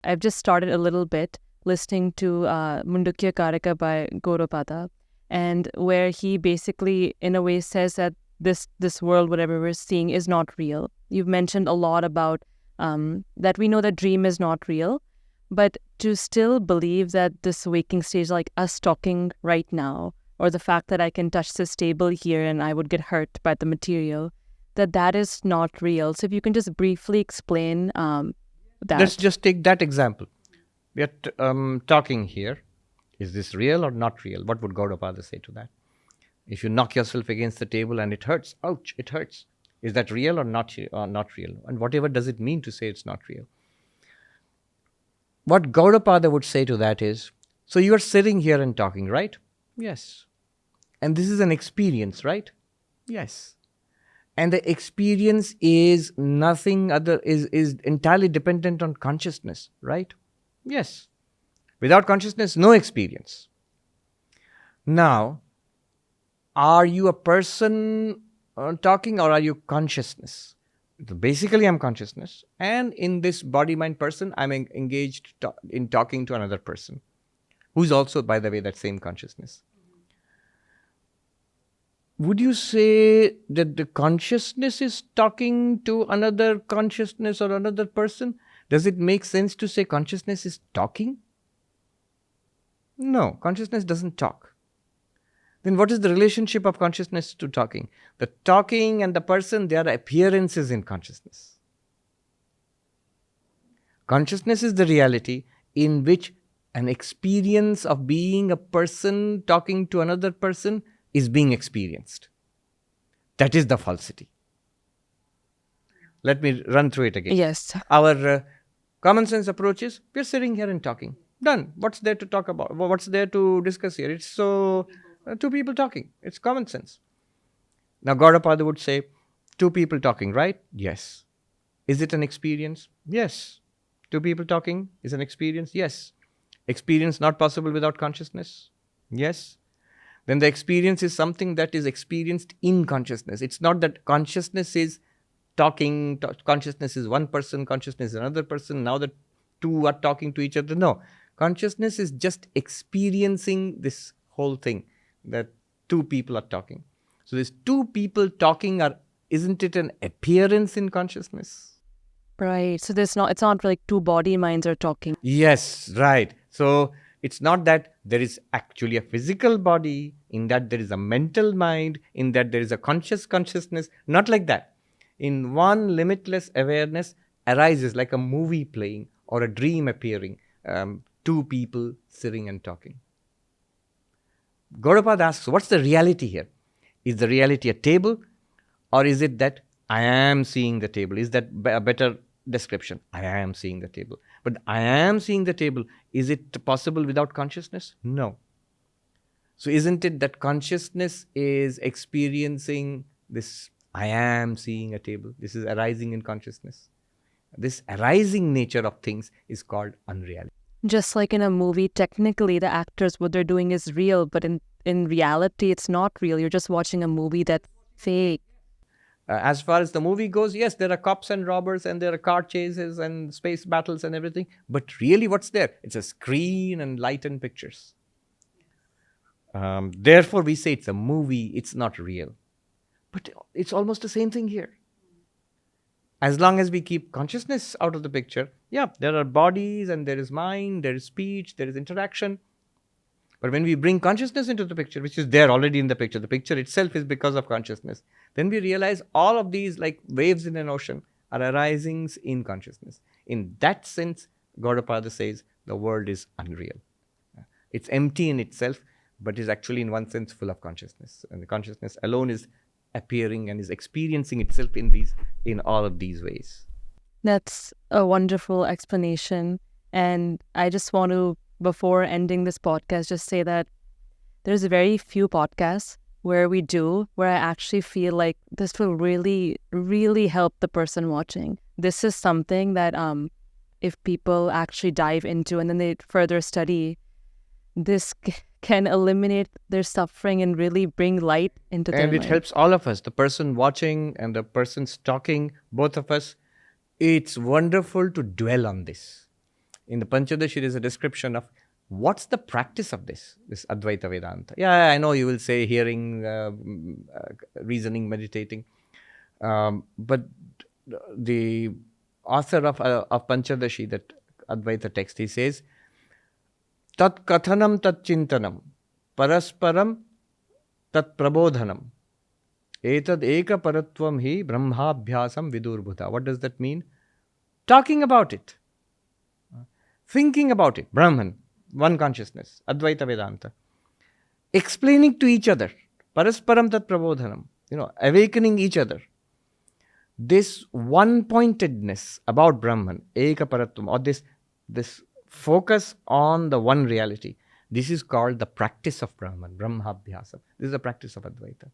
I've just started a little bit listening to Mundukya Karika by Gaudapada, and where he basically, in a way, says that this world, whatever we're seeing, is not real. You've mentioned a lot about that we know that dream is not real, but to still believe that this waking stage, like us talking right now, or the fact that I can touch this table here and I would get hurt by the material, that is not real. So if you can just briefly explain that. Let's just take that example. We are talking here. Is this real or not real? What would Gaudapada say to that? If you knock yourself against the table and it hurts, ouch, it hurts. Is that real or not real? And whatever does it mean to say it's not real? What Gaudapada would say to that is, so you are sitting here and talking, right? Yes. And this is an experience, right? Yes. And the experience is nothing other, is entirely dependent on consciousness, right? Yes. Without consciousness, no experience. Now, are you a person talking, or are you consciousness? Basically, I'm consciousness. And in this body-mind person, I'm engaged in talking to another person, who's also, by the way, that same consciousness. Would you say that the consciousness is talking to another consciousness or another person? Does it make sense to say consciousness is talking? No, consciousness doesn't talk. Then what is the relationship of consciousness to talking? The talking and the person, they are appearances in consciousness. Consciousness is the reality in which an experience of being a person talking to another person is being experienced. That is the falsity. Let me run through it again. Yes. Our common sense approach is, we're sitting here and talking. Done. What's there to talk about? What's there to discuss here? It's so two people talking. It's common sense. Now Gaudapada would say, two people talking, right? Yes. Is it an experience? Yes. Two people talking is an experience? Yes. Experience not possible without consciousness? Yes. Then the experience is something that is experienced in consciousness. It's not that consciousness is talking, consciousness is one person, consciousness is another person, now the two are talking to each other. No. Consciousness is just experiencing this whole thing, that two people are talking. So these two people talking isn't it an appearance in consciousness? Right. So it's not like two body minds are talking. Yes, right. So it's not that there is actually a physical body, in that there is a mental mind, in that there is a consciousness. Not like that. In one limitless awareness arises like a movie playing or a dream appearing, two people sitting and talking. Gaudapada asks, what's the reality here? Is the reality a table, or is it that I am seeing the table? Is that a better description? I am seeing the table. But I am seeing the table. Is it possible without consciousness? No. So isn't it that consciousness is experiencing this, I am seeing a table? This is arising in consciousness. This arising nature of things is called unreality. Just like in a movie, technically the actors, what they're doing is real, but in reality, it's not real. You're just watching a movie that's fake. As far as the movie goes, yes, there are cops and robbers and there are car chases and space battles and everything. But really what's there? It's a screen and light and pictures. Therefore, we say it's a movie, it's not real. But it's almost the same thing here. As long as we keep consciousness out of the picture, yeah, there are bodies and there is mind, there is speech, there is interaction. But when we bring consciousness into the picture, which is there already in the picture itself is because of consciousness, then we realize all of these, like waves in an ocean, are arisings in consciousness. In that sense, Gaudapada says the world is unreal. It's empty in itself, but is actually in one sense full of consciousness. And the consciousness alone is appearing and is experiencing itself in all of these ways. That's a wonderful explanation. And I just want to, before ending this podcast, just say that there's very few podcasts where I actually feel like this will really, really help the person watching. This is something that if people actually dive into and then they further study, this can eliminate their suffering and really bring light into their mind. And it helps all of us, the person watching and the person talking, both of us. It's wonderful to dwell on this. In the Panchadashi, there is a description of what's the practice of this Advaita Vedanta. Yeah, I know you will say hearing, reasoning, meditating. But the author of Panchadashi, that Advaita text, he says, tat kathanam tat chintanam parasparam tat prabodhanam etad eka paratvam hi brahmabhyasam vidurbhuta. What does that mean? Talking about it, thinking about it, Brahman, one consciousness, Advaita Vedanta, explaining to each other, parasparam tat prabodhanam, awakening each other. This one-pointedness about Brahman, eka paratvam, or this focus on the one reality, this is called the practice of Brahman, Brahmabhyasa. This is the practice of Advaita.